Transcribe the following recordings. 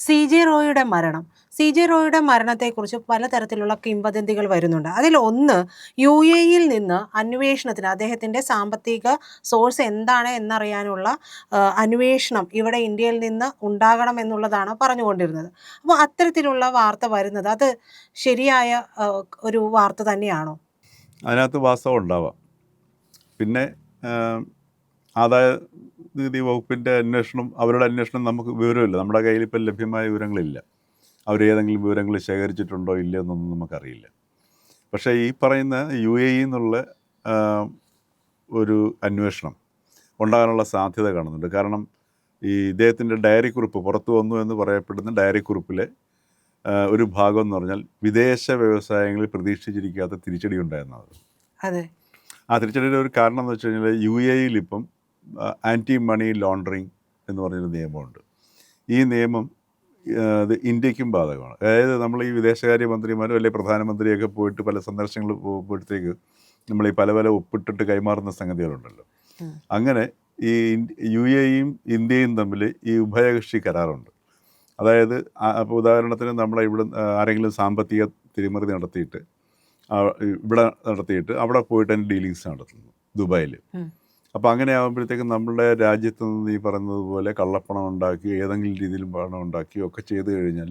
CJ റോയിയുടെ മരണം. CJ റോയിയുടെ മരണത്തെക്കുറിച്ച് പലതരത്തിലുള്ള കിംവദന്തികൾ വരുന്നുണ്ട്. അതിലൊന്ന് UAEയിൽ നിന്ന് അന്വേഷണത്തിന് അദ്ദേഹത്തിൻ്റെ സാമ്പത്തിക സോഴ്സ് എന്താണ് എന്നറിയാനുള്ള അന്വേഷണം ഇവിടെ ഇന്ത്യയിൽ നിന്ന് ഉണ്ടാകണം എന്നുള്ളതാണ് പറഞ്ഞുകൊണ്ടിരുന്നത്. അപ്പോൾ അത്തരത്തിലുള്ള വാർത്ത വരുന്നത് അത് ശരിയായ ഒരു വാർത്ത തന്നെയാണോ? അതിനകത്ത് വാസ്തവം ഉണ്ടാവാം. പിന്നെ ആദായ നികുതി വകുപ്പിൻ്റെ അന്വേഷണം, അവരുടെ അന്വേഷണം നമുക്ക് വിവരമില്ല. നമ്മുടെ കയ്യിൽ ഇപ്പം ലഭ്യമായ വിവരങ്ങളില്ല. അവരേതെങ്കിലും വിവരങ്ങൾ ശേഖരിച്ചിട്ടുണ്ടോ ഇല്ലയോ എന്നൊന്നും നമുക്കറിയില്ല. പക്ഷേ ഈ പറയുന്ന UAE എന്നുള്ള ഒരു അന്വേഷണം ഉണ്ടാകാനുള്ള സാധ്യത കാണുന്നുണ്ട്. കാരണം ഈ ഇദ്ദേഹത്തിൻ്റെ ഡയറി കുറിപ്പ് പുറത്തു വന്നു എന്ന് പറയപ്പെടുന്ന ഡയറി കുറിപ്പിലെ ഒരു ഭാഗം എന്ന് പറഞ്ഞാൽ വിദേശ വ്യവസായങ്ങളിൽ പ്രതീക്ഷിച്ചിരിക്കാത്ത തിരിച്ചടി ഉണ്ടായിരുന്നത്. അതെ. ആ തിരിച്ചടിയുടെ ഒരു കാരണം എന്ന് വെച്ച് കഴിഞ്ഞാൽ UAEയിൽ ഇപ്പം ആൻറ്റി മണി ലോണ്ടറിങ് എന്ന് പറഞ്ഞൊരു നിയമമുണ്ട്. ഈ നിയമം ഇത് ഇന്ത്യക്കും ബാധകമാണ്. അതായത് നമ്മൾ ഈ വിദേശകാര്യ മന്ത്രിമാരും അല്ലെങ്കിൽ പ്രധാനമന്ത്രിയൊക്കെ പോയിട്ട് പല സന്ദർശനങ്ങൾ പോകുമ്പോഴത്തേക്ക് നമ്മൾ ഈ പല പല ഒപ്പിട്ടിട്ട് കൈമാറുന്ന സംഗതികളുണ്ടല്ലോ. അങ്ങനെ ഈ UAEയും ഇന്ത്യയും തമ്മിൽ ഈ ഉഭയകക്ഷി കരാറുണ്ട്. അതായത് അപ്പോൾ ഉദാഹരണത്തിന് നമ്മളെ ഇവിടെ ആരെങ്കിലും സാമ്പത്തിക തിരിമറി നടത്തിയിട്ട് ഇവിടെ നടത്തിയിട്ട് അവിടെ പോയിട്ട് അതിൻ്റെ ഡീലിങ്സ് നടത്തുന്നു ദുബായിൽ. അപ്പോൾ അങ്ങനെ ആകുമ്പോഴത്തേക്കും നമ്മളുടെ രാജ്യത്ത് നിന്ന് ഈ പറയുന്നതുപോലെ കള്ളപ്പണം ഉണ്ടാക്കി ഏതെങ്കിലും രീതിയിലും പണം ഉണ്ടാക്കി ഒക്കെ ചെയ്തു കഴിഞ്ഞാൽ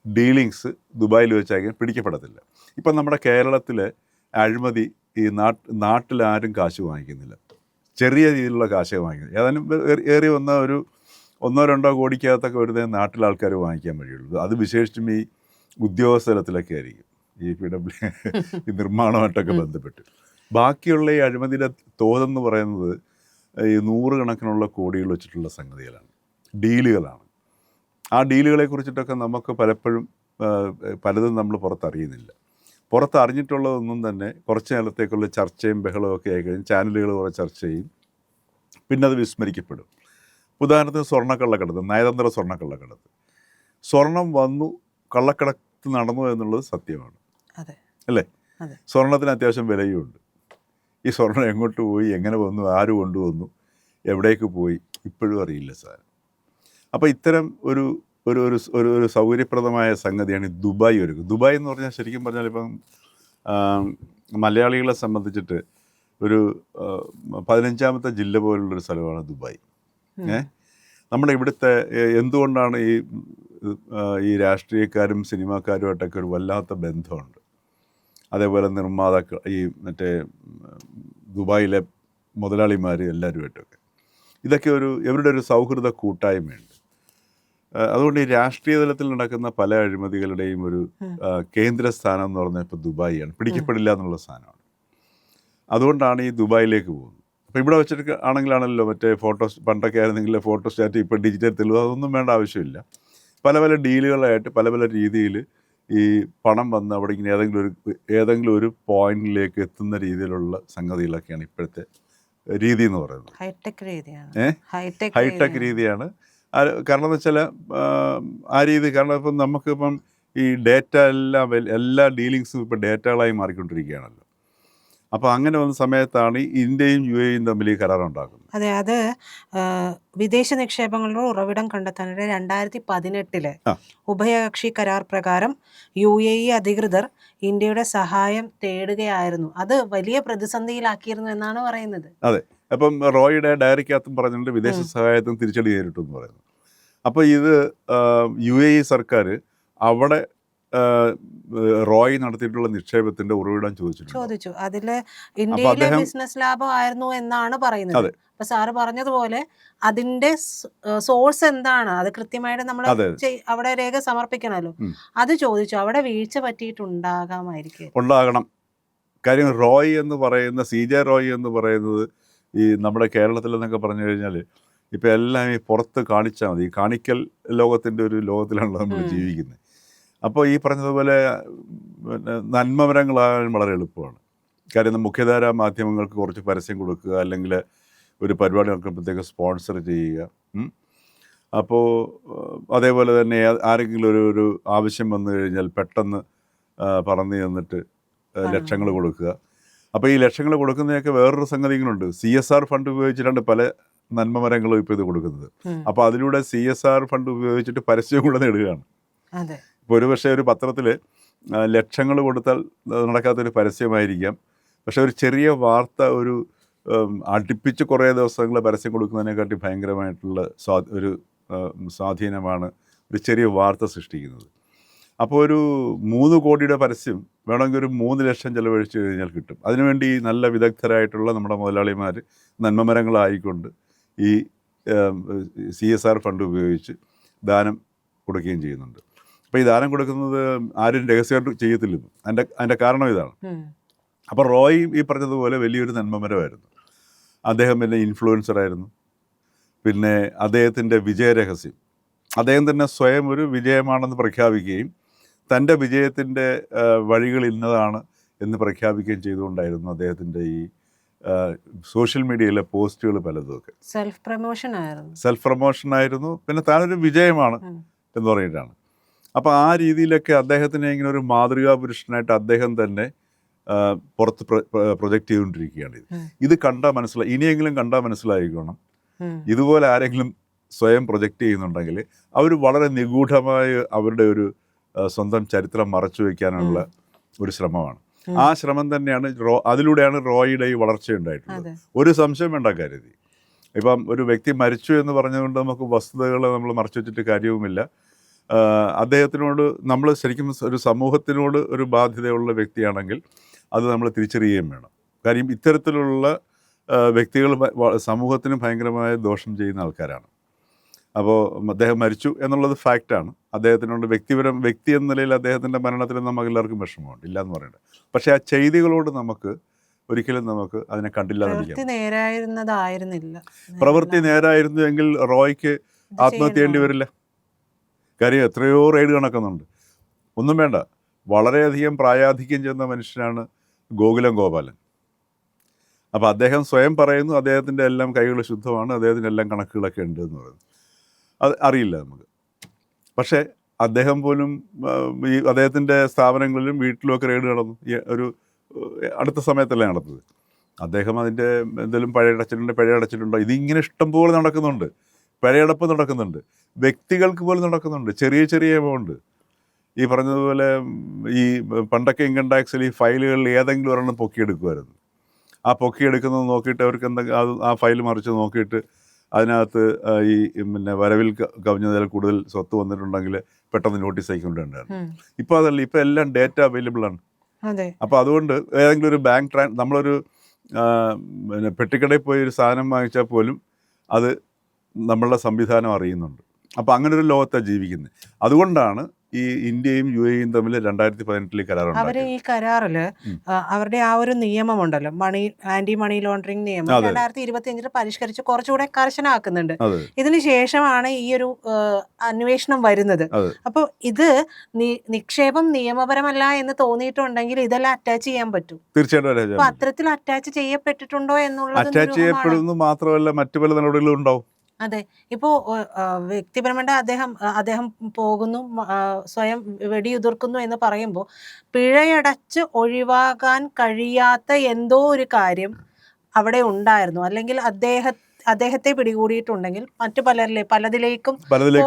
ഡീലിങ്സ് ദുബായിൽ വെച്ചാൽ പിടിക്കപ്പെടത്തില്ല. ഇപ്പം നമ്മുടെ കേരളത്തിലെ അഴിമതി ഈ നാട്ടിലാരും കാശ് വാങ്ങിക്കുന്നില്ല. ചെറിയ രീതിയിലുള്ള കാശ് വാങ്ങിക്കുന്നത്. ഏതാനും ഏറി വന്ന ഒരു 1-2 കോടിക്കകത്തൊക്കെ വരുന്ന നാട്ടിലെ ആൾക്കാർ വാങ്ങിക്കാൻ വഴിയുള്ളൂ. അത് വിശേഷിച്ചും ഈ ഉദ്യോഗസ്ഥ തലത്തിലൊക്കെ ആയിരിക്കും, ഈ PW ഈ നിർമ്മാണമായിട്ടൊക്കെ ബന്ധപ്പെട്ട്. ബാക്കിയുള്ള ഈ അഴിമതിയുടെ തോതെന്ന് പറയുന്നത് ഈ 100 കണക്കിനുള്ള കോടികൾ വെച്ചിട്ടുള്ള സംഗതികളാണ്, ഡീലുകളാണ്. ആ ഡീലുകളെ കുറിച്ചിട്ടൊക്കെ നമുക്ക് പലപ്പോഴും പലതും നമ്മൾ പുറത്തറിയുന്നില്ല. പുറത്തറിഞ്ഞിട്ടുള്ളതൊന്നും തന്നെ കുറച്ച് നേരത്തേക്കുള്ള ചർച്ചയും ബഹളവും ഒക്കെ ആയിക്കഴിഞ്ഞ് ചാനലുകൾ കുറേ ചർച്ച ചെയ്യും, പിന്നെ അത് വിസ്മരിക്കപ്പെടും. ഉദാഹരണത്തിന് സ്വർണ്ണക്കള്ളക്കടത്ത്, നയതന്ത്ര സ്വർണ്ണക്കള്ളക്കടത്ത്. സ്വർണം വന്നു, കള്ളക്കടത്ത് നടന്നു എന്നുള്ളത് സത്യമാണ്, അല്ലേ? സ്വർണത്തിന് അത്യാവശ്യം വിലയുമുണ്ട്. ഈ സ്വർണം എങ്ങോട്ട് പോയി, എങ്ങനെ വന്നു, ആര് കൊണ്ടുവന്നു, എവിടേക്ക് പോയി, ഇപ്പോഴും അറിയില്ല സാർ. അപ്പോൾ ഇത്തരം ഒരു ഒരു ഒരു ഒരു സൗകര്യപ്രദമായ സംഗതിയാണ് ദുബായ് ഒരുക്കുന്നത്. ദുബായ് എന്ന് പറഞ്ഞാൽ ശരിക്കും പറഞ്ഞാൽ ഇപ്പം മലയാളികളെ സംബന്ധിച്ചിട്ട് ഒരു 15ാമത്തെ ജില്ല പോലുള്ളൊരു സ്ഥലമാണ് ദുബായ്. നമ്മുടെ ഇവിടുത്തെ എന്തുകൊണ്ടാണ് ഈ രാഷ്ട്രീയക്കാരും സിനിമാക്കാരുമായിട്ടൊക്കെ ഒരു വല്ലാത്ത ബന്ധമുണ്ട്. അതേപോലെ നിർമ്മാതാക്കൾ, ഈ മറ്റേ ദുബായിലെ മുതലാളിമാർ എല്ലാവരുമായിട്ടൊക്കെ ഇതൊക്കെ ഇവരുടെ ഒരു സൗഹൃദ കൂട്ടായ്മയുണ്ട്. അതുകൊണ്ട് ഈ രാഷ്ട്രീയ തലത്തിൽ നടക്കുന്ന പല അഴിമതികളുടെയും ഒരു കേന്ദ്രസ്ഥാനം എന്ന് പറഞ്ഞാൽ ഇപ്പോൾ ദുബായിയാണ്. പിടിക്കപ്പെടില്ല എന്നുള്ള സ്ഥാനമാണ്. അതുകൊണ്ടാണ് ഈ ദുബായിലേക്ക് പോകുന്നത്. അപ്പോൾ ഇവിടെ വെച്ചിട്ട് ആണെങ്കിലാണല്ലോ മറ്റേ പണ്ടൊക്കെ ആയിരുന്നെങ്കിൽ ഫോട്ടോസ്റ്റാറ്റ്, ഇപ്പോൾ ഡിജിറ്റൽ തെളിവ്, അതൊന്നും വേണ്ട ആവശ്യമില്ല. പല പല ഡീലുകളായിട്ട് പല പല രീതിയിൽ ഈ പണം വന്ന് അവിടെ ഇങ്ങനെ ഏതെങ്കിലും ഒരു പോയിന്റിലേക്ക് എത്തുന്ന രീതിയിലുള്ള സംഗതികളൊക്കെയാണ് ഇപ്പോഴത്തെ രീതി എന്ന് പറയുന്നത്. ഹൈടെക് രീതിയാണ്. കാരണം എന്ന് വെച്ചാൽ ആ രീതി, കാരണം ഇപ്പം നമുക്കിപ്പം ഈ ഡേറ്റ എല്ലാ ഡീലിങ്സും ഇപ്പോൾ ഡേറ്റകളായി മാറിക്കൊണ്ടിരിക്കുകയാണല്ലോ. അപ്പോൾ അങ്ങനെ വന്ന സമയത്താണ് ഇന്ത്യയും UAEയും തമ്മിൽ ഈ കരാറുണ്ടാക്കുന്നത്. അതെ, അത് വിദേശ നിക്ഷേപങ്ങളുടെ ഉറവിടം കണ്ടെത്താനായിട്ട് 2018 ഉഭയകക്ഷി കരാർ പ്രകാരം UAE അധികൃതർ ഇന്ത്യയുടെ സഹായം തേടുകയായിരുന്നു. അത് വലിയ പ്രതിസന്ധിയിലാക്കിയിരുന്നു എന്നാണ് പറയുന്നത്. അതെ, അപ്പം റോയിയുടെ ഡയറിക്കകത്തും പറഞ്ഞിട്ടുണ്ട് വിദേശ സഹായത്തിന് തിരിച്ചടി നേരിട്ടു എന്ന് പറയുന്നു. അപ്പോൾ ഇത് UAE സർക്കാർ അവിടെ റോയ് നടത്തിയിട്ടുള്ള നിക്ഷേപത്തിന്റെ ഉറവിടം ചോദിച്ചു. അതില് ഇന്ത്യയിലെ ബിസിനസ് ലാഭമായിരുന്നു എന്നാണ് പറയുന്നത്. അപ്പൊ സാറ് പറഞ്ഞതുപോലെ അതിന്റെ സോഴ്സ് എന്താണ്, അത് കൃത്യമായിട്ട് നമ്മൾ അവിടെ രേഖ സമർപ്പിക്കണമല്ലോ. അത് ചോദിച്ചു. അവിടെ വീഴ്ച ഉണ്ടാകണം. കാര്യം റോയ് എന്ന് പറയുന്ന CJ റോയ് എന്ന് പറയുന്നത് ഈ നമ്മുടെ കേരളത്തിൽ എന്നൊക്കെ പറഞ്ഞു കഴിഞ്ഞാൽ ഇപ്പം എല്ലാം ഈ പുറത്ത് കാണിച്ചാൽ മതി. ഈ കാണിക്കൽ ലോകത്തിൻ്റെ ഒരു ലോകത്തിലാണല്ലോ നമ്മൾ ജീവിക്കുന്നത്. അപ്പോൾ ഈ പറഞ്ഞതുപോലെ നന്മമരങ്ങളാകാൻ വളരെ എളുപ്പമാണ്. കാര്യം മുഖ്യധാര മാധ്യമങ്ങൾക്ക് കുറച്ച് പരസ്യം കൊടുക്കുക, അല്ലെങ്കിൽ ഒരു പരിപാടി നടക്കുമ്പോഴത്തേക്ക് സ്പോൺസർ ചെയ്യുക. അപ്പോൾ അതേപോലെ തന്നെ ആരെങ്കിലും ഒരു ആവശ്യം വന്നു കഴിഞ്ഞാൽ പെട്ടെന്ന് പറഞ്ഞു തന്നിട്ട് ലക്ഷങ്ങൾ കൊടുക്കുക. അപ്പോൾ ഈ ലക്ഷങ്ങൾ കൊടുക്കുന്നതൊക്കെ വേറൊരു സംഗതികളുണ്ട്. CSR ഫണ്ട് ഉപയോഗിച്ചിട്ടാണ് പല നന്മമരങ്ങളും ഇപ്പോൾ ഇത് കൊടുക്കുന്നത്. ഉം. അപ്പോൾ അതിലൂടെ CSR ഫണ്ട് ഉപയോഗിച്ചിട്ട് പരസ്യം കൂടെ നേടുകയാണ്. അതെ. ഇപ്പോൾ ഒരുപക്ഷെ ഒരു പത്രത്തിൽ ലക്ഷങ്ങൾ കൊടുത്താൽ നടക്കാത്തൊരു പരസ്യമായിരിക്കാം. പക്ഷെ ഒരു ചെറിയ വാർത്ത ഒരു അടുപ്പിച്ച് കുറേ ദിവസങ്ങൾ പരസ്യം കൊടുക്കുന്നതിനെക്കാട്ടി ഭയങ്കരമായിട്ടുള്ള ഒരു സ്വാധീനമാണ് ഒരു ചെറിയ വാർത്ത സൃഷ്ടിക്കുന്നത്. അപ്പോൾ ഒരു 3 കോടിയുടെ പരസ്യം വേണമെങ്കിൽ ഒരു 3 ലക്ഷം ചിലവഴിച്ച് കഴിഞ്ഞാൽ കിട്ടും. അതിനുവേണ്ടി നല്ല വിദഗ്ധരായിട്ടുള്ള നമ്മുടെ മുതലാളിമാർ നന്മമരങ്ങളായിക്കൊണ്ട് ഈ CSR ഫണ്ട് ഉപയോഗിച്ച് ദാനം കൊടുക്കുകയും ചെയ്യുന്നുണ്ട്. അപ്പോൾ ഈ ദാനം കൊടുക്കുന്നത് ആരും രഹസ്യമായിട്ട് ചെയ്യത്തില്ലെന്ന്. അതിൻ്റെ കാരണം ഇതാണ്. അപ്പോൾ റോയ് ഈ പറഞ്ഞതുപോലെ വലിയൊരു നന്മമരമായിരുന്നു. അദ്ദേഹം പിന്നെ ഇൻഫ്ലുവൻസറായിരുന്നു. പിന്നെ അദ്ദേഹത്തിൻ്റെ വിജയരഹസ്യം, അദ്ദേഹം തന്നെ സ്വയം ഒരു വിജയമാണെന്ന് പ്രഖ്യാപിക്കുകയും തൻ്റെ വിജയത്തിൻ്റെ വഴികൾ ഇന്നതാണ് എന്ന് പ്രഖ്യാപിക്കുകയും ചെയ്തുകൊണ്ടായിരുന്നു അദ്ദേഹത്തിൻ്റെ ഈ സോഷ്യൽ മീഡിയയിലെ പോസ്റ്റുകൾ പലതുമൊക്കെ. സെൽഫ് പ്രൊമോഷൻ ആയിരുന്നു. പിന്നെ താനൊരു വിജയമാണ് എന്ന് പറഞ്ഞിട്ടാണ്. അപ്പോൾ ആ രീതിയിലൊക്കെ അദ്ദേഹത്തിനെ ഇങ്ങനെ ഒരു മാതൃകാ പുരുഷനായിട്ട് അദ്ദേഹം തന്നെ പുറത്ത് പ്രൊജക്റ്റ് ചെയ്തുകൊണ്ടിരിക്കുകയാണ്. ഇത് കണ്ടാൽ മനസ്സിലായി, ഇനിയെങ്കിലും കണ്ടാൽ മനസ്സിലായിക്കോണം, ഇതുപോലെ ആരെങ്കിലും സ്വയം പ്രൊജക്റ്റ് ചെയ്യുന്നുണ്ടെങ്കിൽ അവർ വളരെ നിഗൂഢമായ അവരുടെ ഒരു സ്വന്തം ചരിത്രം മറച്ചു വയ്ക്കാനുള്ള ഒരു ശ്രമമാണ്. ആ ശ്രമം തന്നെയാണ് അതിലൂടെയാണ് റോയിയുടെ ഈ വളർച്ചയുണ്ടായിട്ടുള്ളത്. ഒരു സംശയം വേണ്ട കാര്യത്തിൽ. ഇപ്പം ഒരു വ്യക്തി മരിച്ചു എന്ന് പറഞ്ഞുകൊണ്ട് നമുക്ക് വസ്തുതകൾ നമ്മൾ മറച്ചു വെച്ചിട്ട് കാര്യവുമില്ല. അദ്ദേഹത്തിനോട് നമ്മൾ ശരിക്കും ഒരു സമൂഹത്തിനോട് ഒരു ബാധ്യതയുള്ള വ്യക്തിയാണെങ്കിൽ അത് നമ്മൾ തിരിച്ചറിയുകയും വേണം. കാര്യം ഇത്തരത്തിലുള്ള വ്യക്തികൾ സമൂഹത്തിന് ഭയങ്കരമായ ദോഷം ചെയ്യുന്ന ആൾക്കാരാണ്. അപ്പോൾ അദ്ദേഹം മരിച്ചു എന്നുള്ളത് ഫാക്റ്റാണ്. അദ്ദേഹത്തിനോട് വ്യക്തി എന്ന നിലയിൽ അദ്ദേഹത്തിൻ്റെ മരണത്തിൽ നമുക്ക് എല്ലാവർക്കും വിഷമമുണ്ട്, ഇല്ല എന്ന് പറയുന്നത്. പക്ഷേ ആ ചെയ്തികളോട് നമുക്ക് ഒരിക്കലും നമുക്ക് അതിനെ കണ്ടില്ലാതിരിക്കാം. പ്രവൃത്തി നേരായിരുന്നു എങ്കിൽ റോയ്ക്ക് ആത്മഹത്യ ചെയ്യേണ്ടി വരില്ല. കാര്യം എത്രയോ റെയ്ഡ് കണക്കുന്നുണ്ട്. ഒന്നും വേണ്ട, വളരെയധികം പ്രായാധിക്യം ചെന്ന മനുഷ്യനാണ് ഗോകുലം ഗോപാലൻ. അപ്പോൾ അദ്ദേഹം സ്വയം പറയുന്നു അദ്ദേഹത്തിൻ്റെ എല്ലാം കൈകൾ ശുദ്ധമാണ്, അദ്ദേഹത്തിൻ്റെ എല്ലാം കണക്കുകളൊക്കെ ഉണ്ട് എന്ന് പറയുന്നു. അത് അറിയില്ല നമുക്ക്. പക്ഷേ അദ്ദേഹം പോലും ഈ അദ്ദേഹത്തിൻ്റെ സ്ഥാപനങ്ങളിലും വീട്ടിലുമൊക്കെ റെയ്ഡ് നടന്നു. ഒരു അടുത്ത സമയത്തല്ലേ നടന്നത്. അദ്ദേഹം അതിൻ്റെ എന്തെങ്കിലും പഴയടച്ചിട്ടുണ്ടോ, ഇതിങ്ങനെ ഇഷ്ടംപോലെ നടക്കുന്നുണ്ട്. പഴയടപ്പ് നടക്കുന്നുണ്ട്, വ്യക്തികൾക്ക് പോലും നടക്കുന്നുണ്ട്, ചെറിയ എമൗണ്ട്. ഈ പറഞ്ഞതുപോലെ ഈ പണ്ടൊക്കെ ഇൻകം ടാക്സിൽ ഈ ഫയലുകളിൽ ഏതെങ്കിലും ഒരെണ്ണം പൊക്കിയെടുക്കുമായിരുന്നു. ആ പൊക്കിയെടുക്കുന്നത് നോക്കിയിട്ട് അവർക്ക് എന്തെങ്കിലും ആ ഫയൽ മറിച്ച് നോക്കിയിട്ട് അതിനകത്ത് ഈ പിന്നെ വരവിൽ കവിഞ്ഞതിൽ കൂടുതൽ സ്വത്ത് വന്നിട്ടുണ്ടെങ്കിൽ പെട്ടെന്ന് നോട്ടീസ് അയക്കൊണ്ടുണ്ടായിരുന്നു. ഇപ്പോൾ അതല്ല, ഇപ്പോൾ എല്ലാം ഡേറ്റ അവൈലബിൾ ആണ്. അപ്പോൾ അതുകൊണ്ട് ഏതെങ്കിലും ഒരു ബാങ്ക് നമ്മളൊരു പിന്നെ പെട്ടിക്കടയിൽ പോയി ഒരു സാധനം വാങ്ങിച്ചാൽ പോലും അത് നമ്മളുടെ സംവിധാനം അറിയുന്നുണ്ട്. അപ്പോൾ അങ്ങനെ ഒരു ലോകത്താണ് ജീവിക്കുന്നത്. അതുകൊണ്ടാണ് ഈ ഇന്ത്യയും UAEയും തമ്മിൽ 2018 കരാറുണ്ട്. അവർ ഈ കരാറിൽ അവരുടെ ആ ഒരു നിയമമുണ്ടല്ലോ, ആന്റി മണി ലോണ്ടറിങ് നിയമം 2025 പരിഷ്കരിച്ച് കുറച്ചുകൂടെ കർശനമാക്കുന്നുണ്ട്. ഇതിന് ശേഷമാണ് ഈ ഒരു അന്വേഷണം വരുന്നത്. അപ്പോൾ ഇത് നിക്ഷേപം നിയമപരമല്ല എന്ന് തോന്നിയിട്ടുണ്ടെങ്കിൽ ഇതെല്ലാം അറ്റാച്ച് ചെയ്യാൻ പറ്റും. തീർച്ചയായിട്ടും. അപ്പൊ അത്തരത്തിൽ അറ്റാച്ച് ചെയ്യപ്പെട്ടിട്ടുണ്ടോ എന്നുള്ളത് അറ്റാച്ച് ചെയ്യപ്പെടുന്നു മാത്രമല്ല മറ്റു പല നടപടികളും ഉണ്ടാവും. അതെ. ഇപ്പോൾ വ്യക്തിപരമായിട്ട് അദ്ദേഹം പോകുന്നു, സ്വയം വെടിയുതിർക്കുന്നു എന്ന് പറയുമ്പോൾ പിഴയടച്ച് ഒഴിവാക്കാൻ കഴിയാത്ത എന്തോ ഒരു കാര്യം അവിടെ ഉണ്ടായിരുന്നു. അല്ലെങ്കിൽ അദ്ദേഹത്തെ പിടികൂടിയിട്ടുണ്ടെങ്കിൽ മറ്റു പലതിലേക്കും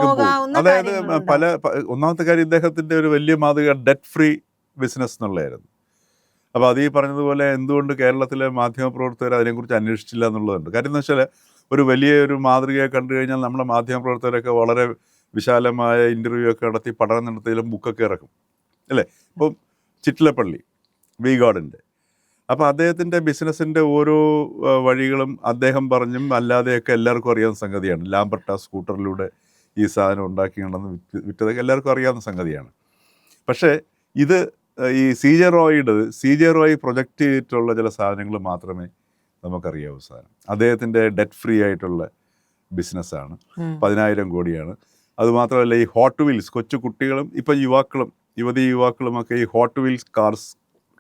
പോകാവുന്ന. അതായത് ഒന്നാമത്തെ കാര്യം ഇദ്ദേഹത്തിന്റെ ഒരു വലിയ മാതൃക ഡെറ്റ് ഫ്രീ ബിസിനസ് എന്നുള്ളതായിരുന്നു. അപ്പോൾ അത് ഈ പറഞ്ഞതുപോലെ എന്തുകൊണ്ട് കേരളത്തിലെ മാധ്യമപ്രവർത്തകർ അതിനെക്കുറിച്ച് അന്വേഷിച്ചില്ല എന്നുള്ളതുണ്ട്. കാര്യം എന്ന് വെച്ചാൽ ഒരു വലിയൊരു മാതൃകയെ കണ്ടു കഴിഞ്ഞാൽ നമ്മുടെ മാധ്യമപ്രവർത്തകരൊക്കെ വളരെ വിശാലമായ ഇൻ്റർവ്യൂ ഒക്കെ നടത്തി പഠനം നടത്തിയാലും ബുക്കൊക്കെ ഇറക്കും അല്ലേ. ഇപ്പം ചിറ്റിലപ്പള്ളി വി ഗാർഡിൻ്റെ, അപ്പോൾ അദ്ദേഹത്തിൻ്റെ ബിസിനസ്സിൻ്റെ ഓരോ വഴികളും അദ്ദേഹം പറഞ്ഞും അല്ലാതെയൊക്കെ എല്ലാവർക്കും അറിയാവുന്ന സംഗതിയാണ്. ലാംബർട്ട സ്കൂട്ടറിലൂടെ ഈ സാധനം ഉണ്ടാക്കിയിട്ടുണ്ടെന്ന് വിറ്റതൊക്കെ എല്ലാവർക്കും അറിയാവുന്ന സംഗതിയാണ്. പക്ഷേ ഇത് ഈ CJ റോയ് പ്രൊജക്റ്റ് ചെയ്തിട്ടുള്ള ചില സാധനങ്ങൾ മാത്രമേ നമുക്കറിയാവൂ. സാധനം അദ്ദേഹത്തിൻ്റെ ഡെറ്റ് ഫ്രീ ആയിട്ടുള്ള ബിസിനസ്സാണ്, 10,000 കോടിയാണ്. അതുമാത്രമല്ല ഈ ഹോട്ട് വീൽസ്, കൊച്ചു കുട്ടികളും ഇപ്പം യുവതി യുവാക്കളുമൊക്കെ ഈ ഹോട്ട് വീൽസ് കാർസ്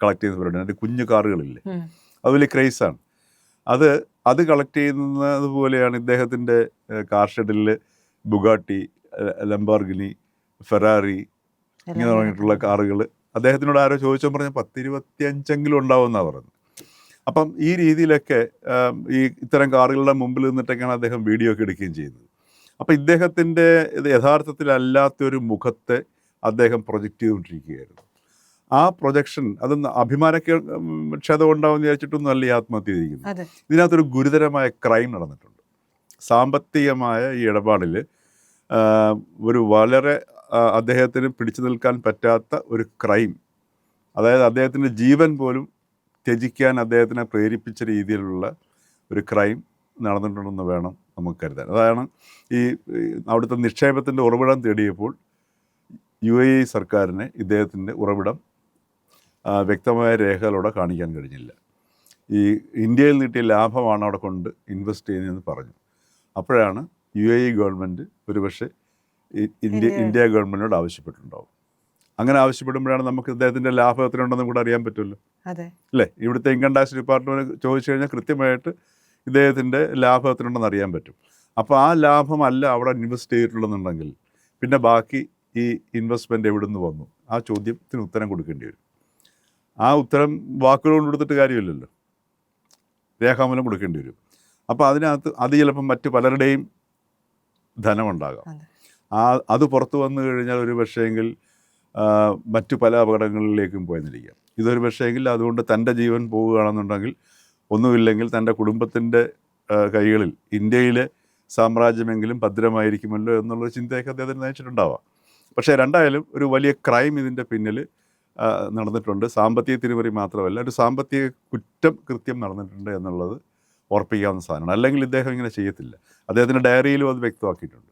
കളക്ട് ചെയ്യുന്ന പരിപാടിയാണ്. അതിൻ്റെ കുഞ്ഞു കാറുകളില്ലേ, അത് വലിയ ക്രൈസാണ്. അത് കളക്ട് ചെയ്യുന്നത് പോലെയാണ് ഇദ്ദേഹത്തിൻ്റെ കാർ ഷെഡിൽ ബുഗാട്ടി, ലംബോർഗിനി, ഫെറാറി ഇങ്ങനെ പറഞ്ഞിട്ടുള്ള കാറുകൾ അദ്ദേഹത്തിനോട് ആരോ ചോദിച്ചോ പറഞ്ഞാൽ 10-25 ഉണ്ടാവുമെന്നാണ് പറഞ്ഞത്. അപ്പം ഈ രീതിയിലൊക്കെ ഈ ഇത്തരം കാറുകളുടെ മുമ്പിൽ നിന്നിട്ടൊക്കെയാണ് അദ്ദേഹം വീഡിയോ ഒക്കെ എടുക്കുകയും ചെയ്യുന്നത്. അപ്പോൾ ഇദ്ദേഹത്തിൻ്റെ ഇത് യഥാർത്ഥത്തിലല്ലാത്തൊരു മുഖത്തെ അദ്ദേഹം പ്രൊജക്റ്റ് ചെയ്തുകൊണ്ടിരിക്കുകയായിരുന്നു. ആ പ്രൊജക്ഷൻ അത് ക്ഷതം ഉണ്ടാവുമെന്ന് വിചാരിച്ചിട്ടൊന്നും അല്ല ഈ ആത്മഹത്യ ചെയ്തിരിക്കുന്നത്. അതെ. ഇതിനകത്തൊരു ഗുരുതരമായ ക്രൈം നടന്നിട്ടുണ്ട്. സാമ്പത്തികമായ ഈ ഇടപാടിൽ ഒരു വളരെ അദ്ദേഹത്തിന് പിടിച്ചു നിൽക്കാൻ പറ്റാത്ത ഒരു ക്രൈം, അതായത് അദ്ദേഹത്തിൻ്റെ ജീവൻ പോലും ത്യജിക്കാൻ അദ്ദേഹത്തിനെ പ്രേരിപ്പിച്ച രീതിയിലുള്ള ഒരു ക്രൈം നടന്നിട്ടുണ്ടെന്ന് വേണം നമുക്ക് കരുതാൻ. അതാണ് ഈ അവിടുത്തെ നിക്ഷേപത്തിൻ്റെ ഉറവിടം തേടിയപ്പോൾ UAE സർക്കാരിന് ഇദ്ദേഹത്തിൻ്റെ ഉറവിടം വ്യക്തമായ രേഖകളോടെ കാണിക്കാൻ കഴിഞ്ഞില്ല. ഈ ഇന്ത്യയിൽ നീട്ടിയ ലാഭമാണ് അവിടെ കൊണ്ട് ഇൻവെസ്റ്റ് ചെയ്യുന്നതെന്ന് പറഞ്ഞു. അപ്പോഴാണ് UAE ഗവൺമെൻറ് ഒരുപക്ഷെ ഇന്ത്യ ഗവൺമെൻറ്റിനോട് ആവശ്യപ്പെട്ടിട്ടുണ്ടാവും. അങ്ങനെ ആവശ്യപ്പെടുമ്പോഴാണ് നമുക്ക് ഇദ്ദേഹത്തിൻ്റെ ലാഭം എത്രയുണ്ടെന്നും കൂടെ അറിയാൻ പറ്റുമല്ലോ, അല്ലേ? ഇവിടുത്തെ ഇൻകം ടാക്സ് ഡിപ്പാർട്ട്മെൻറ്റ് ചോദിച്ചു കഴിഞ്ഞാൽ കൃത്യമായിട്ട് ഇദ്ദേഹത്തിൻ്റെ ലാഭം എത്രയുണ്ടെന്ന് അറിയാൻ പറ്റും. അപ്പോൾ ആ ലാഭമല്ല അവിടെ ഇൻവെസ്റ്റ് ചെയ്തിട്ടുള്ളതെന്നുണ്ടെങ്കിൽ പിന്നെ ബാക്കി ഈ ഇൻവെസ്റ്റ്മെൻറ്റ് എവിടെ നിന്ന് വന്നു? ആ ചോദ്യത്തിന് ഉത്തരം കൊടുക്കേണ്ടി വരും. ആ ഉത്തരം വാക്കുകൾ കൊണ്ട് കൊടുത്തിട്ട് കാര്യമില്ലല്ലോ, രേഖാമൂലം കൊടുക്കേണ്ടി വരും. അപ്പോൾ അതിനകത്ത് അത് ചിലപ്പം മറ്റു പലരുടെയും ധനമുണ്ടാകാം. അത് പുറത്തു വന്നു കഴിഞ്ഞാൽ ഒരു പക്ഷേങ്കിൽ മറ്റു പല അപകടങ്ങളിലേക്കും പോയെന്നിരിക്കാം. ഇതൊരു പക്ഷേങ്കിൽ അതുകൊണ്ട് തൻ്റെ ജീവൻ പോവുകയാണെന്നുണ്ടെങ്കിൽ ഒന്നുമില്ലെങ്കിൽ തൻ്റെ കുടുംബത്തിൻ്റെ കൈകളിൽ ഇന്ത്യയിലെ സാമ്രാജ്യമെങ്കിലും ഭദ്രമായിരിക്കുമല്ലോ എന്നുള്ളൊരു ചിന്തയൊക്കെ അദ്ദേഹത്തിന് നയിച്ചിട്ടുണ്ടാവാം. പക്ഷേ രണ്ടായാലും ഒരു വലിയ ക്രൈം ഇതിൻ്റെ പിന്നിൽ നടന്നിട്ടുണ്ട്. സാമ്പത്തിക തിരിമറി മാത്രമല്ല, ഒരു സാമ്പത്തിക കൃത്യം നടന്നിട്ടുണ്ട് എന്നുള്ളത് ഓർപ്പിക്കാവുന്ന സാധനമാണ്. അല്ലെങ്കിൽ ഇദ്ദേഹം ഇങ്ങനെ ചെയ്യത്തില്ല. അദ്ദേഹത്തിൻ്റെ ഡയറിയിലും അത് വ്യക്തമാക്കിയിട്ടുണ്ട്.